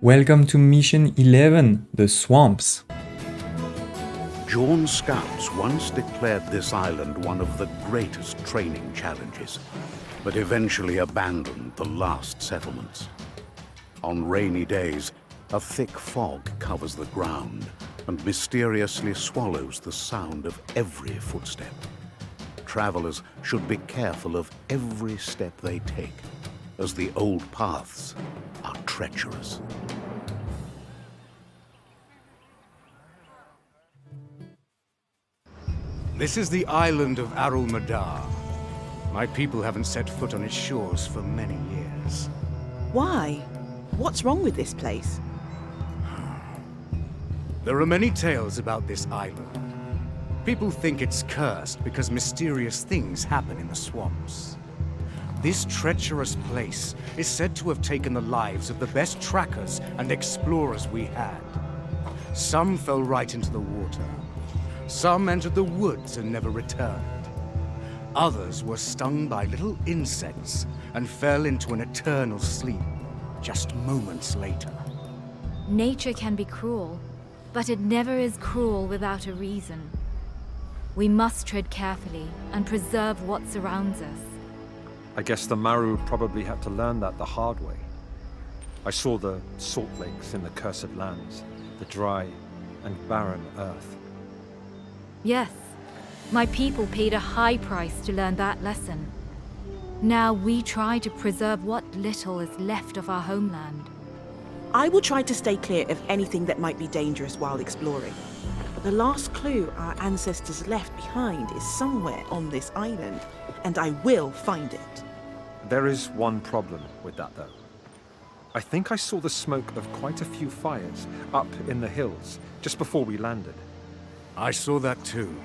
Welcome to Mission 11, the Swamps. Jorn's scouts once declared this island one of the greatest training challenges, but eventually abandoned the last settlements. On rainy days, a thick fog covers the ground and mysteriously swallows the sound of every footstep. Travelers should be careful of every step they take, as the old paths are treacherous. This is the island of Madar. My people haven't set foot on its shores for many years. Why? What's wrong with this place? There are many tales about this island. People think it's cursed because mysterious things happen in the swamps. This treacherous place is said to have taken the lives of the best trackers and explorers we had. Some fell right into the water. Some entered the woods and never returned. Others were stung by little insects and fell into an eternal sleep just moments later. Nature can be cruel, but it never is cruel without a reason. We must tread carefully and preserve what surrounds us. I guess the Maru probably had to learn that the hard way. I saw the salt lakes in the cursed lands, the dry and barren earth. Yes, my people paid a high price to learn that lesson. Now we try to preserve what little is left of our homeland. I will try to stay clear of anything that might be dangerous while exploring. The last clue our ancestors left behind is somewhere on this island, and I will find it. There is one problem with that, though. I think I saw the smoke of quite a few fires up in the hills just before we landed. I saw that too.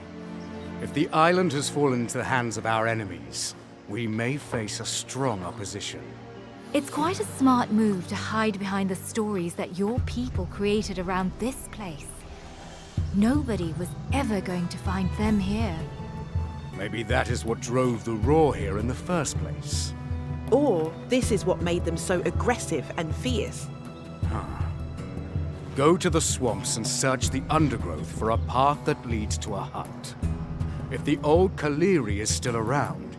If the island has fallen into the hands of our enemies, we may face a strong opposition. It's quite a smart move to hide behind the stories that your people created around this place. Nobody was ever going to find them here. Maybe that is what drove the roar here in the first place. Or this is what made them so aggressive and fierce. Go to the swamps and search the undergrowth for a path that leads to a hut. If the old Kaleri is still around,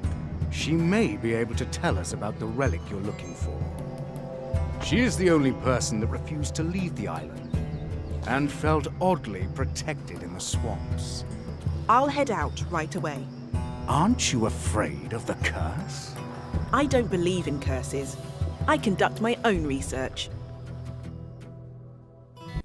she may be able to tell us about the relic you're looking for. She is the only person that refused to leave the island, and felt oddly protected in the swamps. I'll head out right away. Aren't you afraid of the curse? I don't believe in curses. I conduct my own research.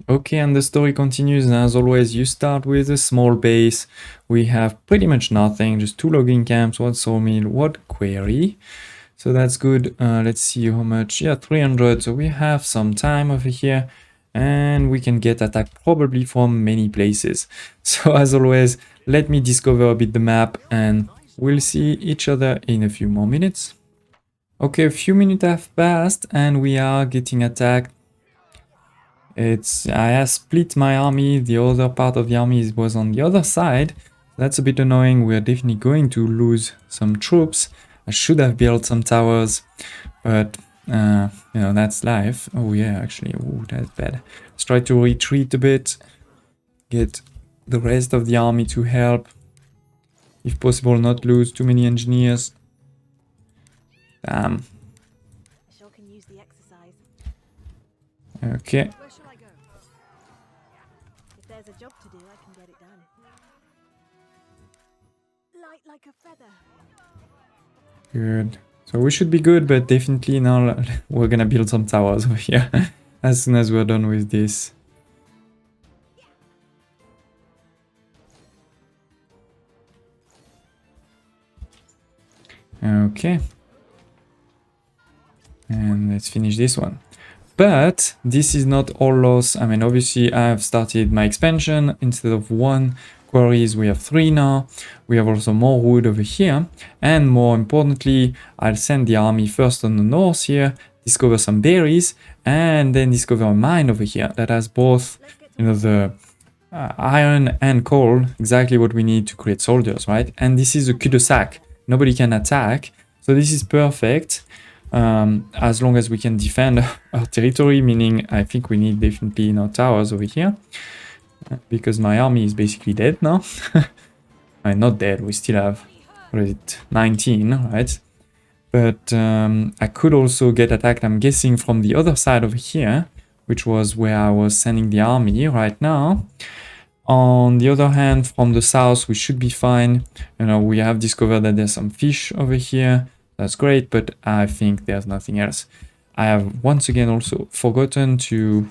Okay, and the story continues, and as always, you start with a small base. We have pretty much nothing, just 2 logging camps, 1 sawmill, 1 quarry. So that's good. Let's see how much. Yeah, 300. So we have some time over here, and we can get attacked probably from many places. So as always, let me discover a bit the map, and we'll see each other in a few more minutes. Okay, a few minutes have passed, and we are getting attacked. I have split my army. The other part of the army was on the other side. That's a bit annoying. We're definitely going to lose some troops. I should have built some towers, but you know, that's life. Oh yeah, actually, oh, that's bad. Let's try to retreat a bit, get the rest of the army to help. If possible, not lose too many engineers. Damn. Sure can use the exercise. Okay. Where shall I go? If there's a job to do, I can get it done. Light like a feather. Good. So we should be good, but definitely now we're gonna build some towers over here as soon as we're done with this. Okay. And let's finish this one. But this is not all loss. I mean, obviously I've started my expansion. Instead of 1 quarries, we have 3 now. We have also more wood over here. And more importantly, I'll send the army first on the north here, discover some berries, and then discover a mine over here that has both, you know, the iron and coal, exactly what we need to create soldiers, right? And this is a cul-de-sac. Nobody can attack. So this is perfect. as long as we can defend our territory, meaning I think we need definitely, you know, towers over here, because my army is basically dead now. I'm not dead, we still have, what is it, 19, right? But I could also get attacked, I'm guessing, from the other side over here, which was where I was sending the army right now. On the other hand, from the south, we should be fine. You know, we have discovered that there's some fish over here. That's great, but I think there's nothing else. I have once again also forgotten to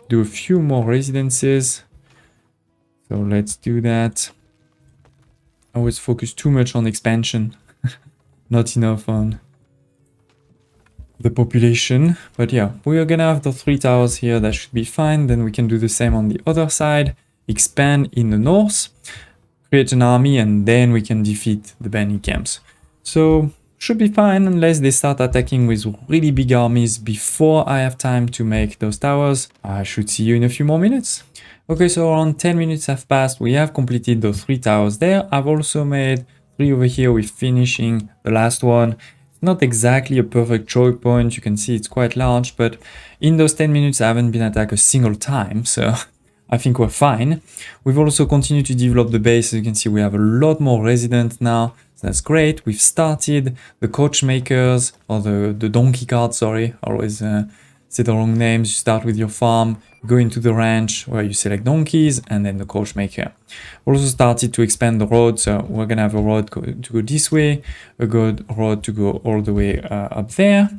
do a few more residences. So let's do that. I always focus too much on expansion, not enough on the population. But yeah, we are gonna have the 3 towers here, that should be fine. Then we can do the same on the other side, expand in the north, create an army, and then we can defeat the bandit camps. So should be fine unless they start attacking with really big armies before I have time to make those towers. I should see you in a few more minutes. Okay, so around 10 minutes have passed. We have completed those 3 towers there. I've also made 3 over here with finishing the last one. It's not exactly a perfect choke point. You can see it's quite large, but in those 10 minutes I haven't been attacked a single time, so I think we're fine. We've also continued to develop the base. As you can see, we have a lot more residents now. So that's great. We've started the coachmakers, or the donkey cart, sorry. I always say the wrong names. You start with your farm, go into the ranch where you select donkeys, and then the coachmaker. We also started to expand the road. So we're going to have a road to go this way, a good road to go all the way up there.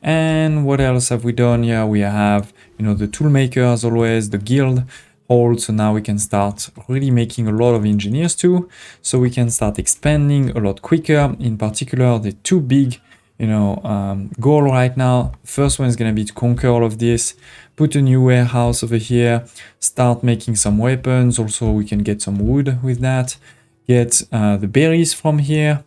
And what else have we done? Yeah, we have, you know, the toolmaker as always, the guild hold. So now we can start really making a lot of engineers too, so we can start expanding a lot quicker. In particular, the 2 big, you know, goal right now. First one is going to be to conquer all of this, put a new warehouse over here, start making some weapons. Also, we can get some wood with that, get the berries from here,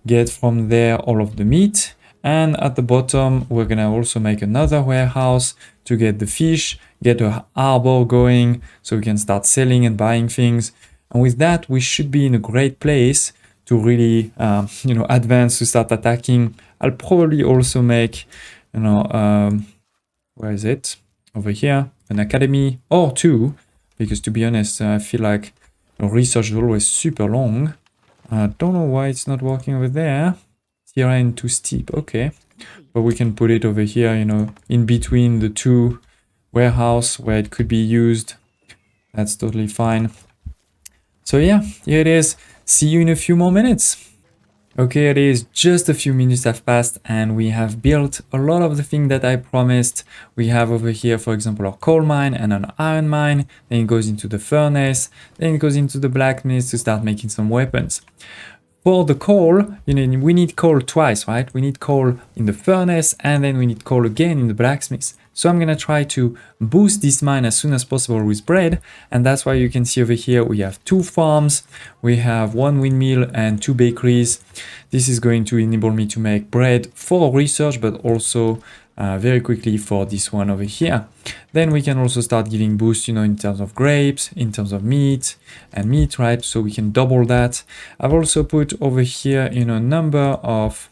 get from there all of the meat. And at the bottom, we're going to also make another warehouse to get the fish, get a harbor going, so we can start selling and buying things. And with that, we should be in a great place to really, you know, advance, to start attacking. I'll probably also make, you know, where is it? Over here, an academy or 2, because to be honest, I feel like research is always super long. I don't know why it's not working over there. Terrain too steep, okay. But we can put it over here, you know, in between the 2 warehouse where it could be used. That's totally fine. So yeah, here it is. See you in a few more minutes. Okay, it is just a few minutes have passed and we have built a lot of the things that I promised. We have over here, for example, our coal mine and an iron mine. Then it goes into the furnace. Then it goes into the blacksmith to start making some weapons. For the coal, you know, we need coal twice, right? We need coal in the furnace and then we need coal again in the blacksmith. So I'm going to try to boost this mine as soon as possible with bread. And that's why you can see over here, we have 2 farms. We have 1 windmill and 2 bakeries. This is going to enable me to make bread for research, but also very quickly for this one over here. Then we can also start giving boosts, you know, in terms of grapes, in terms of meat and meat, right? So we can double that. I've also put over here, you know, a number of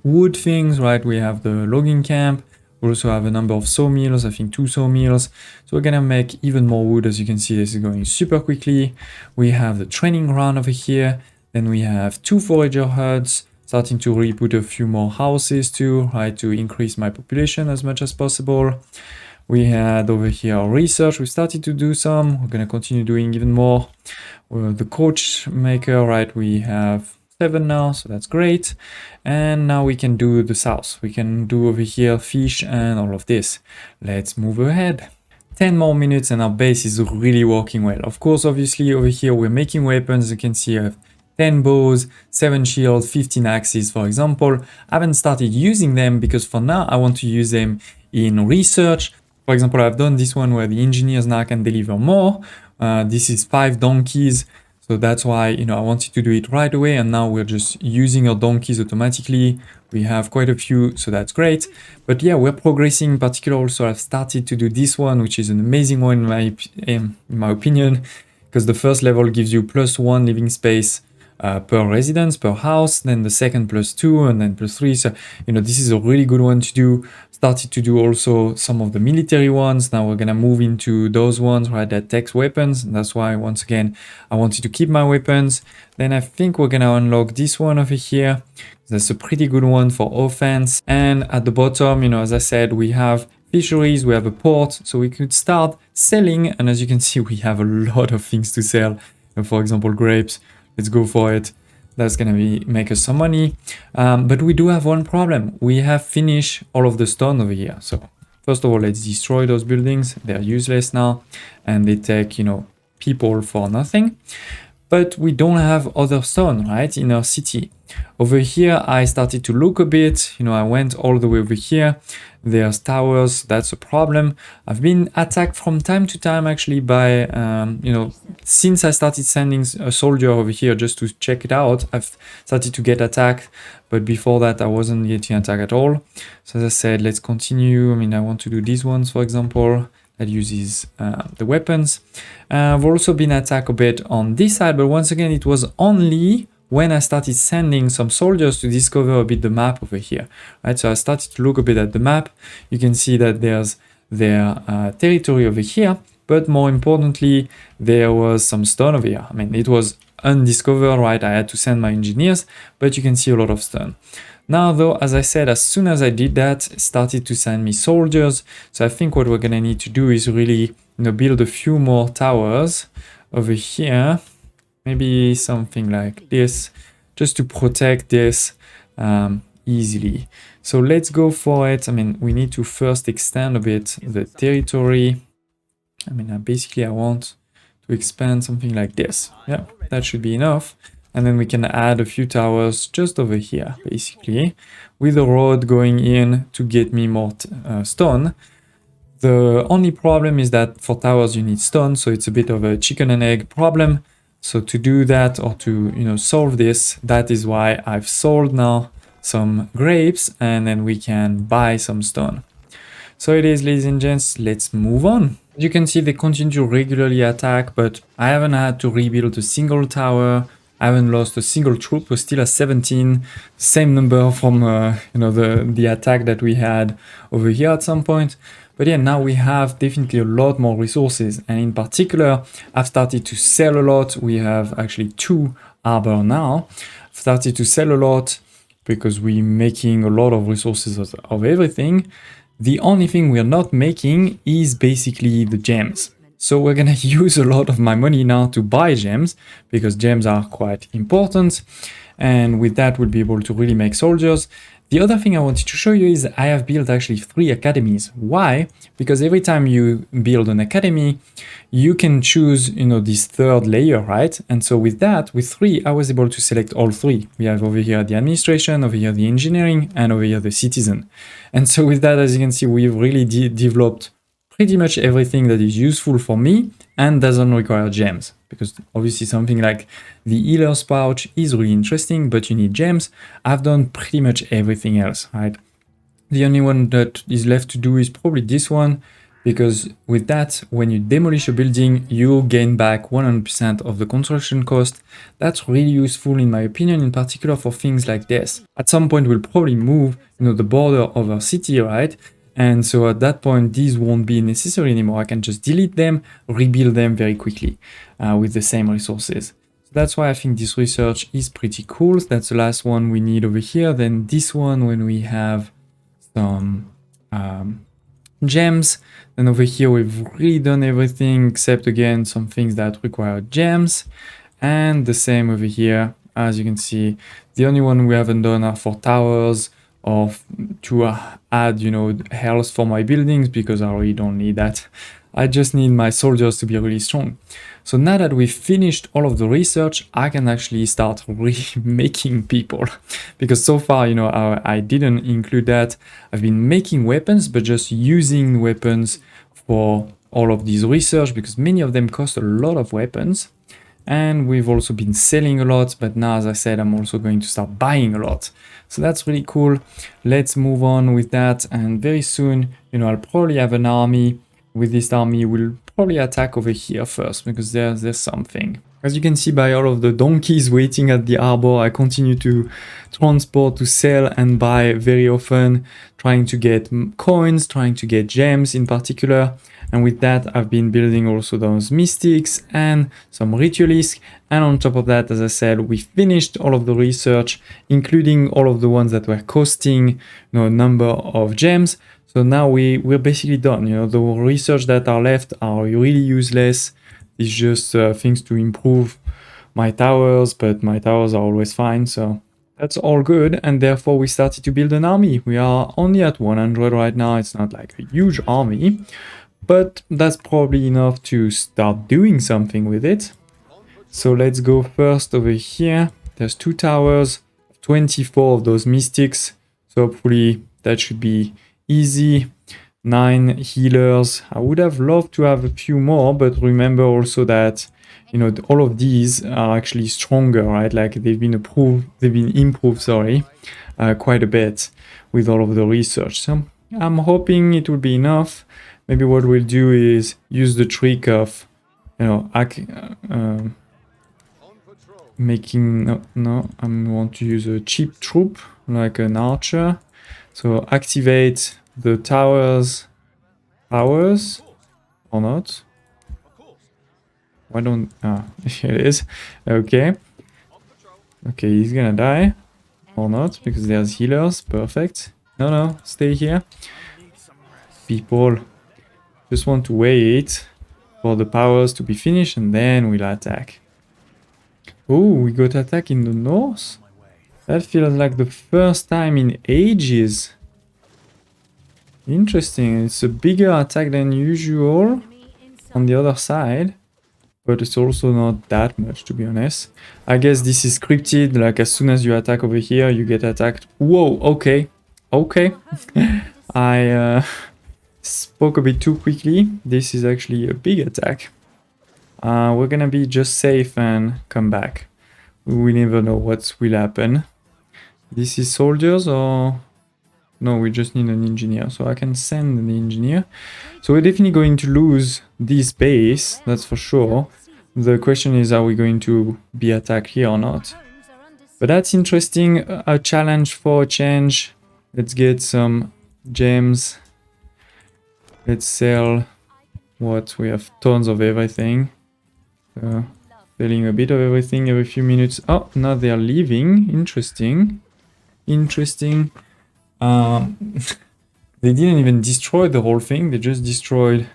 wood things, right? We have the logging camp. We also have a number of sawmills, I think 2 sawmills. So we're gonna make even more wood. As you can see, this is going super quickly. We have the training ground over here. Then we have 2 forager huts, starting to really put a few more houses too, right, to increase my population as much as possible. We had over here our research. We started to do some. We're gonna continue doing even more. The coach maker, right, we have 7 now, so that's great. And now we can do the south. We can do over here fish and all of this. Let's move ahead. 10 more minutes and our base is really working well. Of course, obviously over here we're making weapons. As you can see, I have 10 bows, 7 shields, 15 axes, for example. I haven't started using them because for now I want to use them in research. For example, I've done this one where the engineers now can deliver more. This is 5 donkeys. So that's why, you know, I wanted to do it right away, and now we're just using our donkeys automatically. We have quite a few, so that's great. But yeah, we're progressing. In particular, also I've started to do this one, which is an amazing one in my opinion, because the first level gives you +1 living space per residence, per house, then the second +2, and then +3. So, this is a really good one to do. Started to do also some of the military ones. Now we're gonna move into those ones, right, that takes weapons. And that's why, once again, I wanted to keep my weapons. Then I think we're gonna unlock this one over here. That's a pretty good one for offense. And at the bottom, as I said, we have fisheries, we have a port, so we could start selling. And as you can see, we have a lot of things to sell. For example, grapes. Let's go for it. That's gonna make us some money. But we do have one problem. We have finished all of the stone over here. So first of all, let's destroy those buildings. They're useless now, and they take, people for nothing. But we don't have other stone, right, in our city. Over here, I started to look a bit. I went all the way over here. There's towers. That's a problem. I've been attacked from time to time, actually, by, since I started sending a soldier over here just to check it out, I've started to get attacked. But before that, I wasn't getting attacked at all. So as I said, let's continue. I want to do these ones, for example, that uses the weapons. I've also been attacked a bit on this side, but once again, it was only when I started sending some soldiers to discover a bit the map over here, right? So I started to look a bit at the map. You can see that there's their territory over here, but more importantly, there was some stone over here. It was undiscovered, right? I had to send my engineers, but you can see a lot of stone. Now though, as I said, as soon as I did that, it started to send me soldiers. So I think what we're gonna need to do is really, build a few more towers over here. Maybe something like this, just to protect this easily. So let's go for it. We need to first extend a bit the territory. Basically I want to expand something like this. Yeah, that should be enough. And then we can add a few towers just over here, basically, with a road going in to get me more stone. The only problem is that for towers you need stone, so it's a bit of a chicken and egg problem. So to do that, or to solve this, that is why I've sold now some grapes, and then we can buy some stone. So it is, ladies and gents, let's move on. You can see they continue to regularly attack, but I haven't had to rebuild a single tower. I haven't lost a single troop. We're still at 17, same number from the attack that we had over here at some point. But yeah, now we have definitely a lot more resources, and in particular, I've started to sell a lot. We have actually 2 harbor now. I've started to sell a lot because we're making a lot of resources of everything. The only thing we're not making is basically the gems. So we're gonna use a lot of my money now to buy gems, because gems are quite important. And with that, we'll be able to really make soldiers. The other thing I wanted to show you is I have built actually 3 academies. Why? Because every time you build an academy, you can choose, this 3rd layer, right? And so with that, with 3, I was able to select all 3. We have over here the administration, over here the engineering, and over here the citizen. And so with that, as you can see, we've really developed pretty much everything that is useful for me and doesn't require gems, because obviously something like the healer's pouch is really interesting, but you need gems. I've done pretty much everything else, right? The only one that is left to do is probably this one, because with that, when you demolish a building, you gain back 100% of the construction cost. That's really useful in my opinion, in particular for things like this. At some point, we'll probably move, the border of our city, right? And so at that point, these won't be necessary anymore. I can just delete them, rebuild them very quickly with the same resources. So that's why I think this research is pretty cool. So that's the last one we need over here. Then this one, when we have some gems, then over here, we've really done everything except, again, some things that require gems. And the same over here, as you can see, the only one we haven't done are for towers, or to add, health for my buildings, because I really don't need that. I just need my soldiers to be really strong. So now that we've finished all of the research, I can actually start really making people. Because so far, I didn't include that. I've been making weapons, but just using weapons for all of these research, because many of them cost a lot of weapons. And we've also been selling a lot, but now, as I said, I'm also going to start buying a lot. So that's really cool. Let's move on with that. And very soon, I'll probably have an army. With this army, we'll probably attack over here first, because there's something. As you can see by all of the donkeys waiting at the harbor, I continue to transport, to sell and buy very often, trying to get coins, trying to get gems in particular. And with that, I've been building also those mystics and some ritualists. And on top of that, as I said, we finished all of the research, including all of the ones that were costing, a number of gems. So now we're basically done. The research that are left are really useless. It's just things to improve my towers, but my towers are always fine, so that's all good. And therefore we started to build an army. We are only at 100 right now. It's not like a huge army, but that's probably enough to start doing something with it. So let's go first over here. There's 2 towers, 24 of those mystics, so hopefully that should be easy. 9 healers. I would have loved to have a few more, but remember also that all of these are actually stronger, right? Like they've been improved, sorry, quite a bit with all of the research. So I'm hoping it will be enough. Maybe what we'll do is use the trick of making I want to use a cheap troop like an archer. So activate the towers or not? Why don't here it is. Okay, he's gonna die or not because there's healers. Perfect. No, stay here. People just want to wait for the powers to be finished and then we'll attack. Oh, we got attack in the north. That feels like the first time in ages. Interesting, it's a bigger attack than usual on the other side, but it's also not that much, to be honest. I guess this is scripted, like as soon as you attack over here, you get attacked. Whoa, okay. I spoke a bit too quickly. This is actually a big attack. We're gonna be just safe and come back. We never know what will happen. This is soldiers or... No, we just need an engineer, so I can send an engineer. So we're definitely going to lose this base, that's for sure. The question is, are we going to be attacked here or not? But that's interesting, a challenge for a change. Let's get some gems. Let's sell what? We have tons of everything. Selling a bit of everything every few minutes. Oh, now they are leaving. Interesting. They didn't even destroy the whole thing, they just destroyed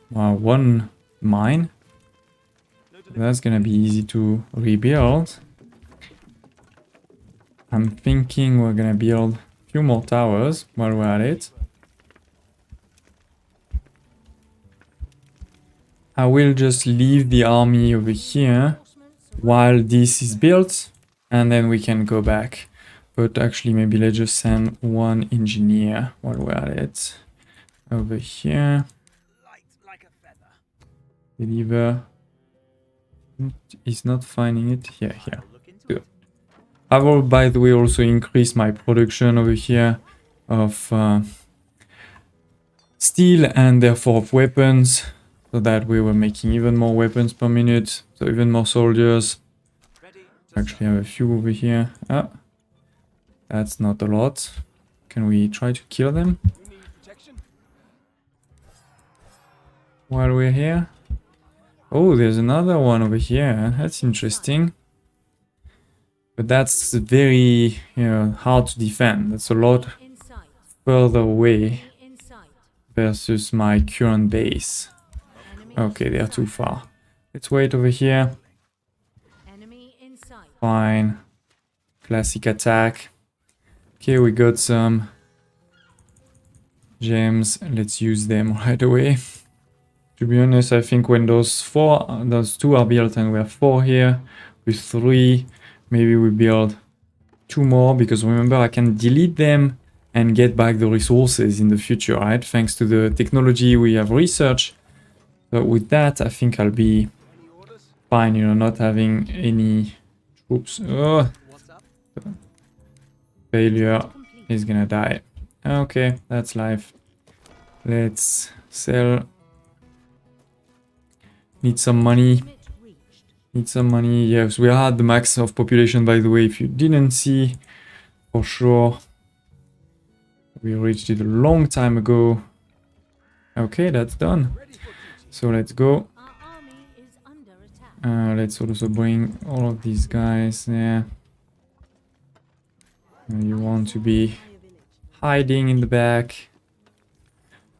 one mine. That's gonna be easy to rebuild. I'm thinking we're gonna build a few more towers while we're at it. I will just leave the army over here while this is built and then we can go back. But actually, maybe let's just send one engineer while we're at it. Over here. Deliver. He's not finding it. Yeah, here. Good. I will, by the way, also increase my production over here of steel and therefore of weapons. So that we were making even more weapons per minute. So even more soldiers. Actually, I have a few over here. Ah. That's not a lot. Can we try to kill them while we're here? Oh, there's another one over here. That's interesting. But that's very, hard to defend. That's a lot further away versus my current base. Okay, they are too far. Let's wait over here. Fine. Classic attack. Okay, we got some gems. Let's use them right away. To be honest, I think when those 2 are built and we have 4 here, with 3, maybe we build 2 more, because remember I can delete them and get back the resources in the future, right? Thanks to the technology we have researched. But with that, I think I'll be fine, not having any troops. Oh. Failure is gonna die. Okay, that's life. Let's sell. Need some money. Need some money. Yes, we are at the max of population, by the way, if you didn't see, for sure. We reached it a long time ago. Okay, that's done. So let's go. Our army is under attack. Let's also bring all of these guys there. You want to be hiding in the back.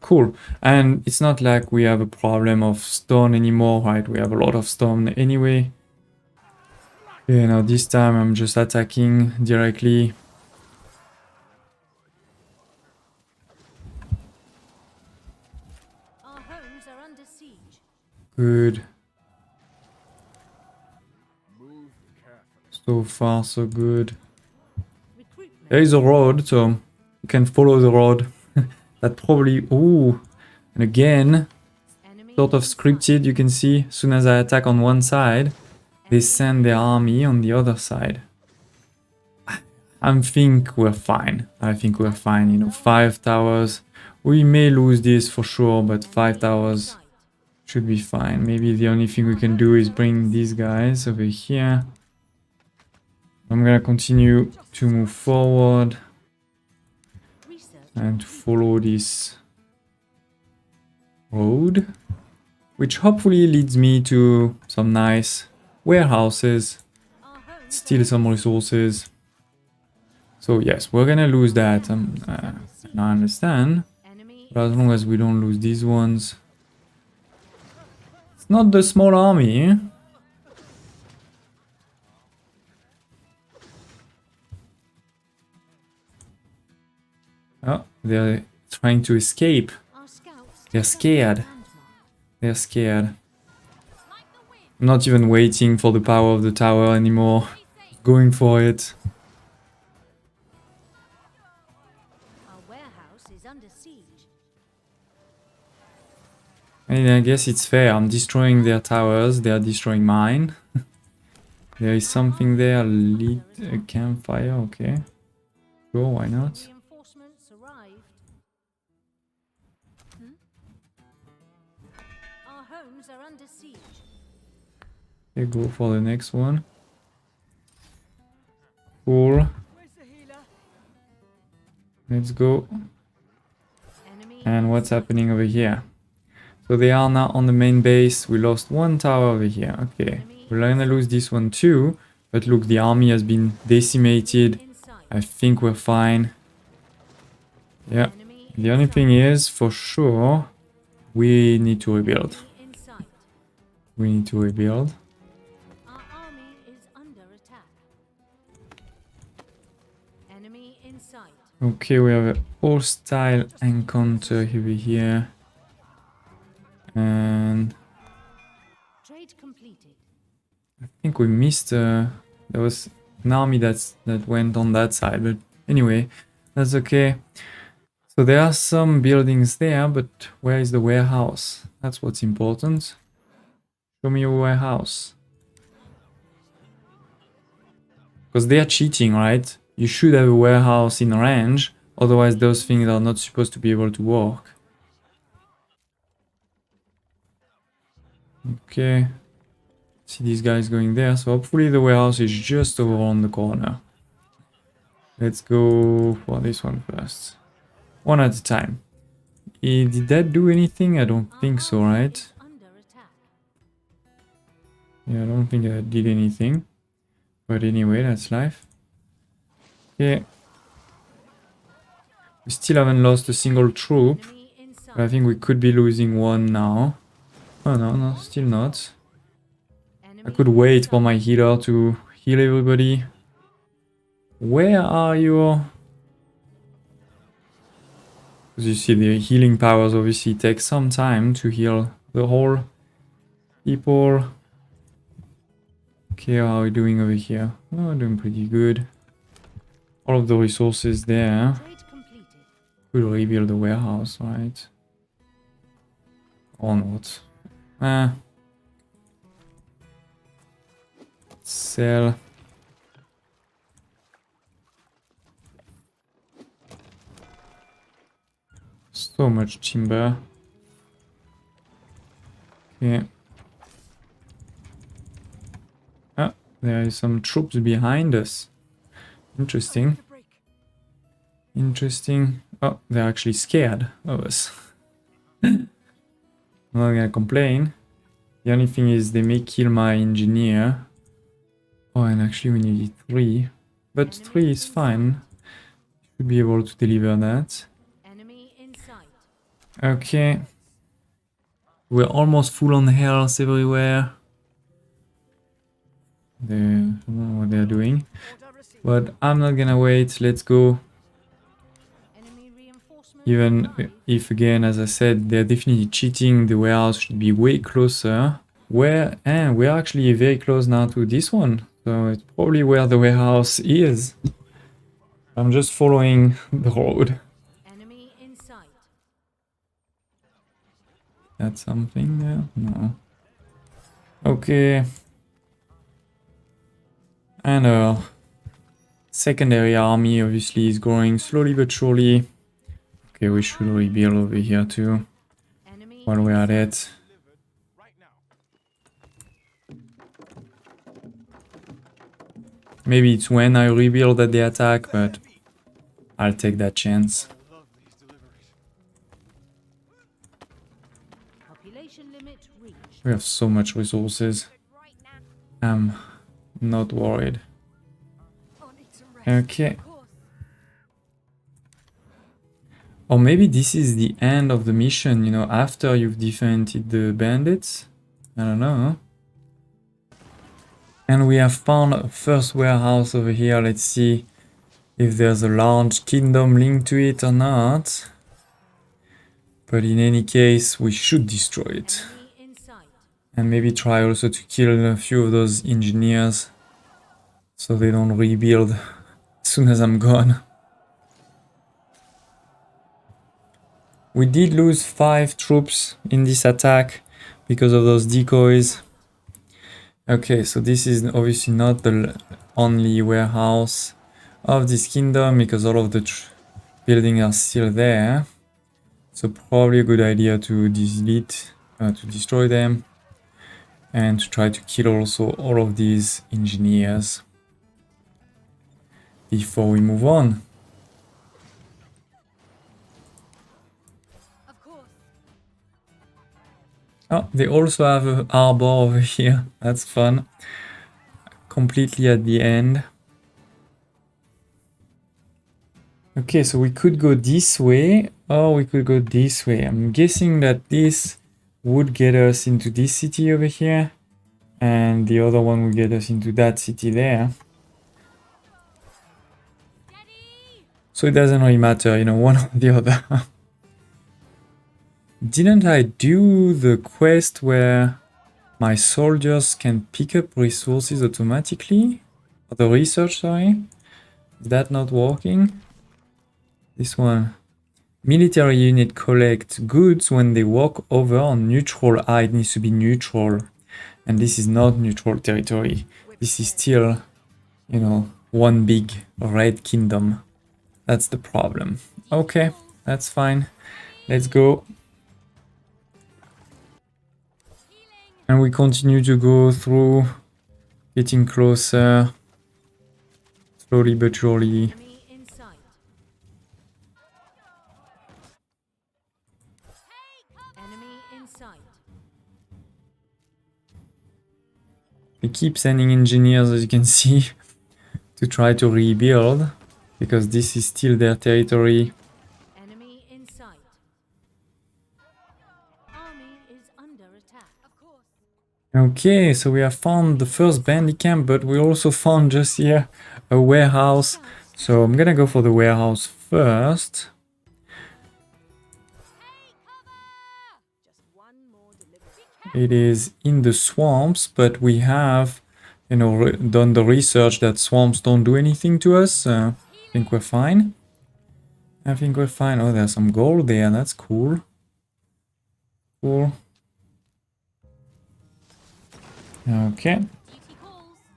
Cool. And it's not like we have a problem of stone anymore, right? We have a lot of stone anyway. Yeah, now this time I'm just attacking directly. Our homes are under siege. Good. So far, so good. Recruitment. There is a road, so you can follow the road. That probably... Ooh. And again, Enemy sort of in sight. scripted, you can see. As soon as I attack on one side, they send their army on the other side. I think we're fine. I think we're fine. You know, 5 towers. We may lose this for sure, but 5 towers should be fine. Maybe the only thing we can do is bring these guys over here. I'm gonna continue to move forward Research. and to follow this road, which hopefully leads me to some nice warehouses, Our homes steal some resources. So yes, we're gonna lose that, and I understand, enemy. but as long as we don't lose these ones. It's not the small army. Oh, they're trying to escape. Our scouts. They're take up scared. the landmark. They're scared. I'm not even waiting for the power of the tower anymore. Going for it. Our warehouse is under siege. And I guess it's fair. I'm destroying their towers. They are destroying mine. There is something there. Lit a campfire. Okay. Sure, why not? Reinforcements arrived. Our homes are under siege. Okay, go for the next one. Cool. Let's go. Enemy. And what's happening over here? So they are now on the main base. We lost one tower over here. Okay. We're gonna lose this one too. But look, the army has been decimated. In sight. I think we're fine. Yeah. Enemy The only thing is, for sure, we need to rebuild. in sight. We need to rebuild. Our army is under attack. Enemy in sight. Okay, we have a hostile encounter over here. And Trade completed. I think we missed there was an army that went on that side, but anyway, that's okay. So there are some buildings there, but where is the warehouse? That's what's important. Show me a warehouse. Because they are cheating, right? You should have a warehouse in range, otherwise those things are not supposed to be able to work. Okay. See these guys going there, so hopefully the warehouse is just over on the corner. Let's go for this one first. One at a time. Did that do anything? I don't think so, right? Under attack. Yeah, I don't think I did anything. But anyway, that's life. Okay. We still haven't lost a single troop. Enemy in sight. But I think we could be losing one now. Oh no, still not. I could wait for my healer to heal everybody. Where are you? Because you see the healing powers obviously take some time to heal the whole people. Okay, how are we doing over here? Oh, doing pretty good. All of the resources there. Trade completed. Could rebuild the warehouse, right? Or not. Sell. So much timber. Okay. There is some troops behind us. Interesting. Interesting. Oh, they're actually scared of us. I'm not gonna complain. The only thing is they may kill my engineer. Oh, and actually we needed 3. But 3 is fine. Should be able to deliver that. Enemy in sight. Okay. We're almost full on health everywhere. I don't know what they're doing. But I'm not gonna wait. Let's go. Enemy reinforcement. Even if, again, as I said, they're definitely cheating. The warehouse should be way closer. And we're actually very close now to this one. So it's probably where the warehouse is. I'm just following the road. Enemy in sight. That's something there? No. Okay. And our secondary army obviously is growing slowly but surely. Okay, we should rebuild over here too. Enemy While we're at it. Maybe it's when I rebuild that they attack, but I'll take that chance. population limit reached. We have so much resources. I'm not worried. Okay. Or maybe this is the end of the mission, you know, after you've defeated the bandits? I don't know. And we have found a first warehouse over here. Let's see if there's a large kingdom linked to it or not. But in any case, we should destroy it. Enemy in sight. And maybe try also to kill a few of those engineers so they don't rebuild as soon as I'm gone. We did lose 5 troops in this attack because of those decoys. Okay, so this is obviously not the only warehouse of this kingdom because all of the buildings are still there. So probably a good idea to delete, to destroy them. And to try to kill also all of these engineers before we move on. Of course. Oh, they also have a harbor over here. That's fun. Completely at the end. Okay, so we could go this way or we could go this way. I'm guessing that this would get us into this city over here. And the other one will get us into that city there. So it doesn't really matter, you know, one or the other. Didn't I do the quest where my soldiers can pick up resources automatically? Or the research, sorry? Is that not working? This one. Military unit collect goods when they walk over on neutral. Ah, it needs to be neutral. And this is not neutral territory. This is still, you know, one big red kingdom. That's the problem. Okay, that's fine. Let's go. And we continue to go through, getting closer, slowly but surely. Enemy in sight. Enemy in sight. We keep sending engineers, as you can see, to try to rebuild, because this is still their territory. Enemy in sight. Army is under attack. Of course. Okay, so we have found the first bandit camp, but we also found just here a warehouse. So I'm gonna go for the warehouse first. It is in the swamps, but we have, you know, done the research that swamps don't do anything to us. I think we're fine. I think we're fine. Oh, there's some gold there. That's cool. Cool. Okay.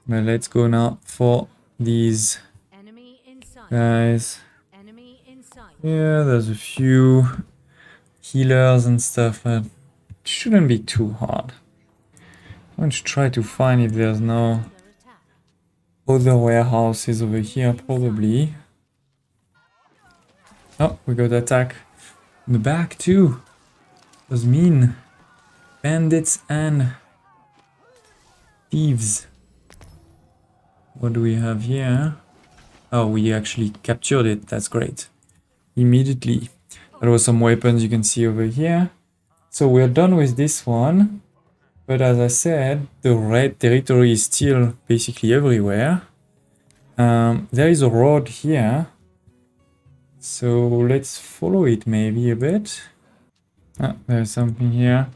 Well, let's go now for these Enemy in sight. guys. Enemy in sight. Yeah, there's a few healers and stuff. But it shouldn't be too hard. I'm going to try to find if there's no other warehouses over here, probably. Oh, we got attack in the back too. Those mean bandits and thieves. What do we have here? Oh, we actually captured it. That's great. Immediately. There were some weapons you can see over here. So we're done with this one. But as I said, the red territory is still basically everywhere. There is a road here. So let's follow it maybe a bit. Ah, there's something here.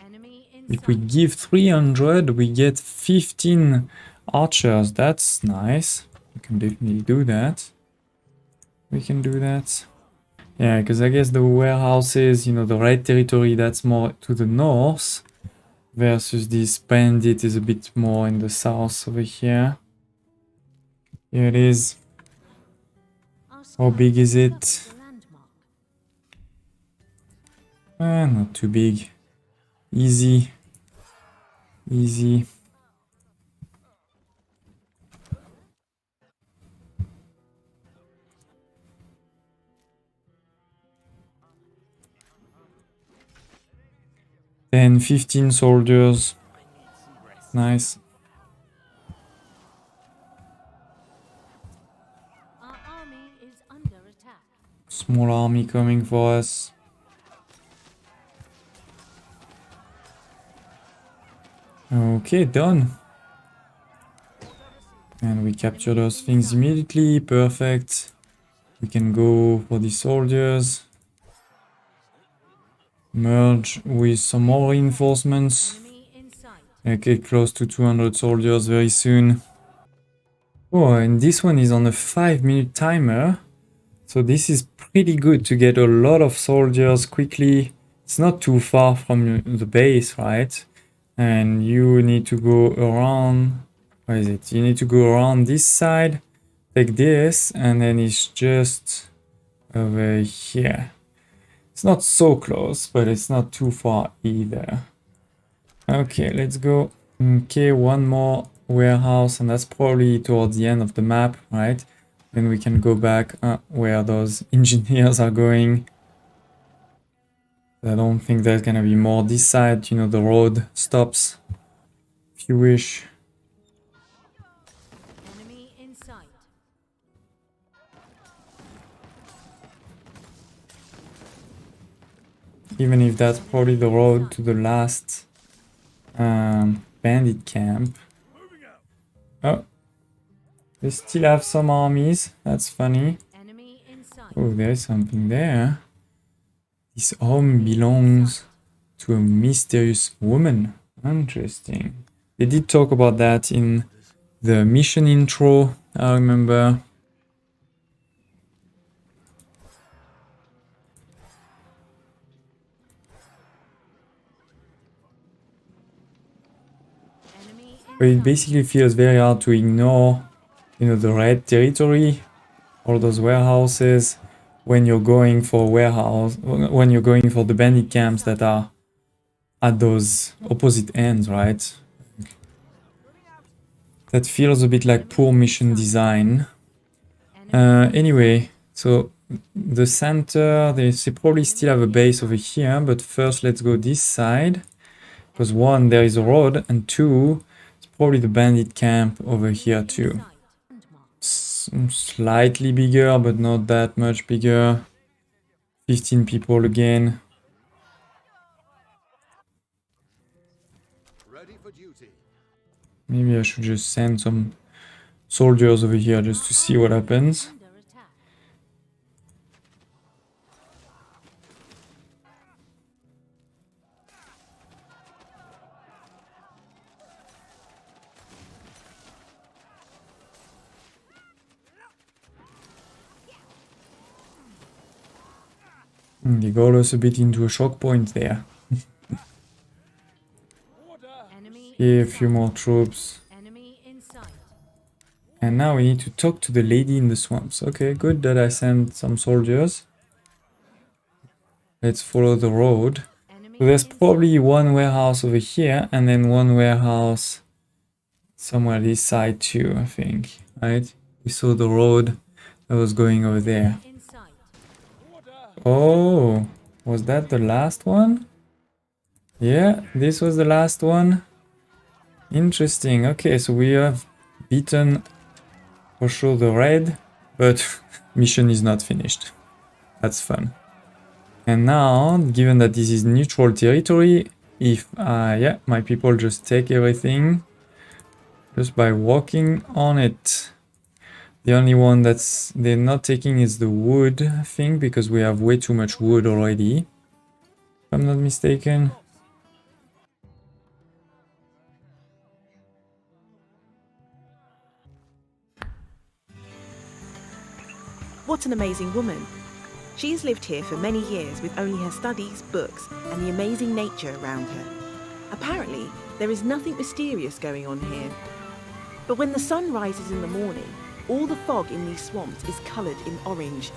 If we give 300, we get 15 archers. That's nice. We can definitely do that. We can do that. Yeah, because I guess the warehouses, you know, the red territory, that's more to the north. Versus this bandit is a bit more in the south over here. Here it is. How big is it? Not too big. Easy. Easy. Then 15 soldiers. Nice. Our army is under attack. Small army coming for us. Okay, done. And we capture those things immediately. Perfect. We can go for the soldiers. Merge with some more reinforcements. Enemy in sight. Okay, close to 200 soldiers very soon. Oh, and this one is on a 5-minute timer. So this is pretty good to get a lot of soldiers quickly. It's not too far from the base, right? And you need to go around. Where is it? You need to go around this side. Take this, and then it's just over here. It's not so close, but it's not too far either. Okay, let's go. Okay, one more warehouse, and that's probably towards the end of the map, right? Then we can go back where those engineers are going. I don't think there's gonna be more this side. You know, the road stops if you wish. Enemy in sight. Even if that's probably the road to the last bandit camp. Oh, they still have some armies. That's funny. Enemy in sight. Oh, there's something there. This home belongs to a mysterious woman. Interesting. They did talk about that in the mission intro, I remember. Enemy But in it sight. basically feels very hard to ignore, you know, the red territory, all those warehouses, when you're going for warehouse, when you're going for the bandit camps that are at those opposite ends, right? That feels a bit like poor mission design. Anyway, so the center, they probably still have a base over here, but first let's go this side. Because one, there is a road, and two, it's probably the bandit camp over here too. Slightly bigger, but not that much bigger. 15 people again. Maybe I should just send some soldiers over here just to see what happens. Under attack. They got us a bit into a shock point there. Enemy Okay, a in few sight. more troops. Enemy in sight. And now we need to talk to the lady in the swamps. Okay, good that I sent some soldiers. Let's follow the road. Enemy So there's in probably one warehouse over here and then one warehouse somewhere this side too, I think, right? We saw the road that was going over there. Oh, was that the last one? Yeah, this was the last one. Interesting. Okay, so we have beaten for sure the red, but mission is not finished. That's fun. And now, given that this is neutral territory, if yeah, my people just take everything just by walking on it. The only one that's they're not taking is the wood thing, because we have way too much wood already, if I'm not mistaken. What an amazing woman. She has lived here for many years with only her studies, books, and the amazing nature around her. Apparently, there is nothing mysterious going on here. But when the sun rises in the morning, all the fog in these swamps is coloured in orange.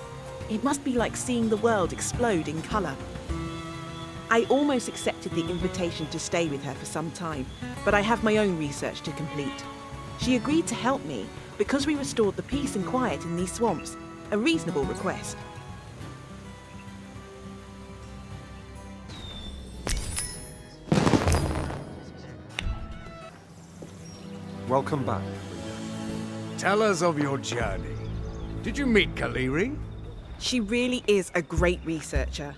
It must be like seeing the world explode in colour. I almost accepted the invitation to stay with her for some time, but I have my own research to complete. She agreed to help me because we restored the peace and quiet in these swamps. A reasonable request. Welcome back. Tell us of your journey. Did you meet Kaliri? She really is a great researcher.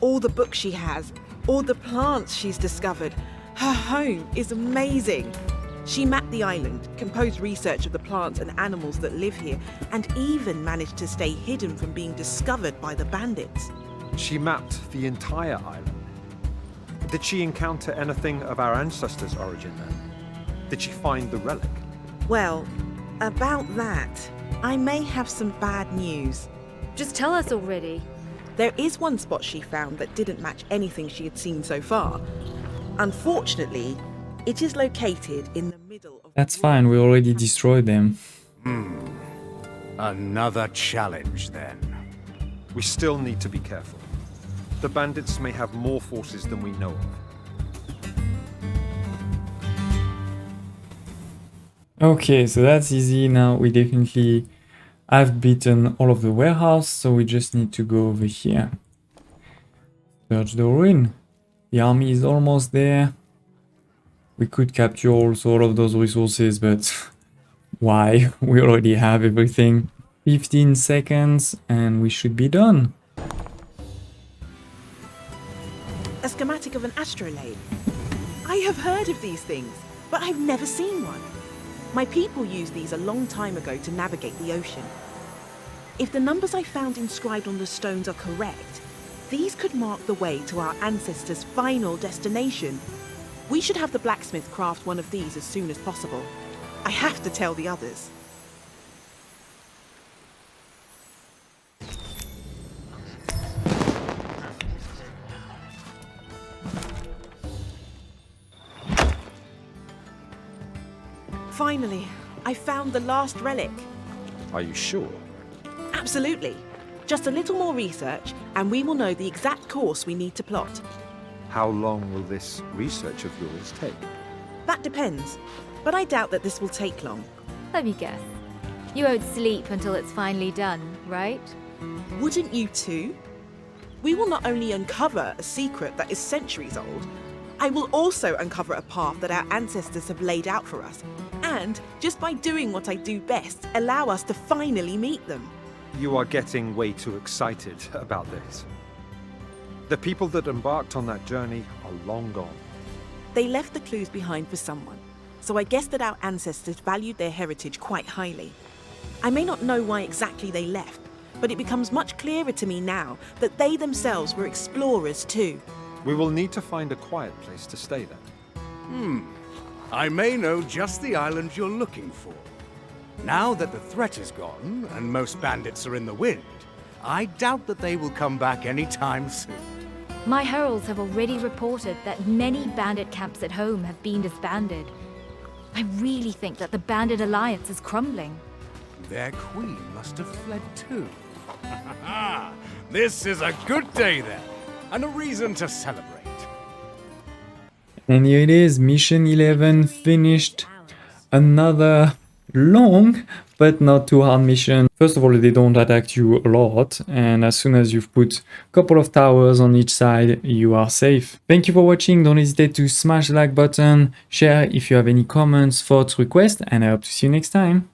All the books she has, all the plants she's discovered. Her home is amazing. She mapped the island, composed research of the plants and animals that live here, and even managed to stay hidden from being discovered by the bandits. She mapped the entire island. Did she encounter anything of our ancestors' origin then? Did she find the relic? Well, about that, I may have some bad news. Just tell us already. There is one spot she found that didn't match anything she had seen so far. Unfortunately, it is located in the middle of... That's fine, we already destroyed them. Another challenge, then. We still need to be careful. The bandits may have more forces than we know of. Okay, so that's easy. Now we definitely have beaten all of the warehouse, so we just need to go over here. Search the ruin. The army is almost there. We could capture also all of those resources, but why? We already have everything. 15 seconds and we should be done. A schematic of an astrolabe. I have heard of these things, but I've never seen one. My people used these a long time ago to navigate the ocean. If the numbers I found inscribed on the stones are correct, these could mark the way to our ancestors' final destination. We should have the blacksmith craft one of these as soon as possible. I have to tell the others. Finally, I found the last relic. Are you sure? Absolutely. Just a little more research, and we will know the exact course we need to plot. How long will this research of yours take? That depends, but I doubt that this will take long. Let me guess. You won't sleep until it's finally done, right? Wouldn't you too? We will not only uncover a secret that is centuries old, I will also uncover a path that our ancestors have laid out for us, and just by doing what I do best, allow us to finally meet them. You are getting way too excited about this. The people that embarked on that journey are long gone. They left the clues behind for someone, so I guess that our ancestors valued their heritage quite highly. I may not know why exactly they left, but it becomes much clearer to me now that they themselves were explorers too. We will need to find a quiet place to stay then. I may know just the island you're looking for. Now that the threat is gone, and most bandits are in the wind, I doubt that they will come back anytime soon. My heralds have already reported that many bandit camps at home have been disbanded. I really think that the bandit alliance is crumbling. Their queen must have fled too. This is a good day then, and a reason to celebrate. And here it is, mission 11 finished. another long but not too hard mission. First of all, they don't attack you a lot, and as soon as you've put a couple of towers on each side, you are safe. Thank you for watching. Don't hesitate to smash the like button, share if you have any comments, thoughts, requests, and I hope to see you next time.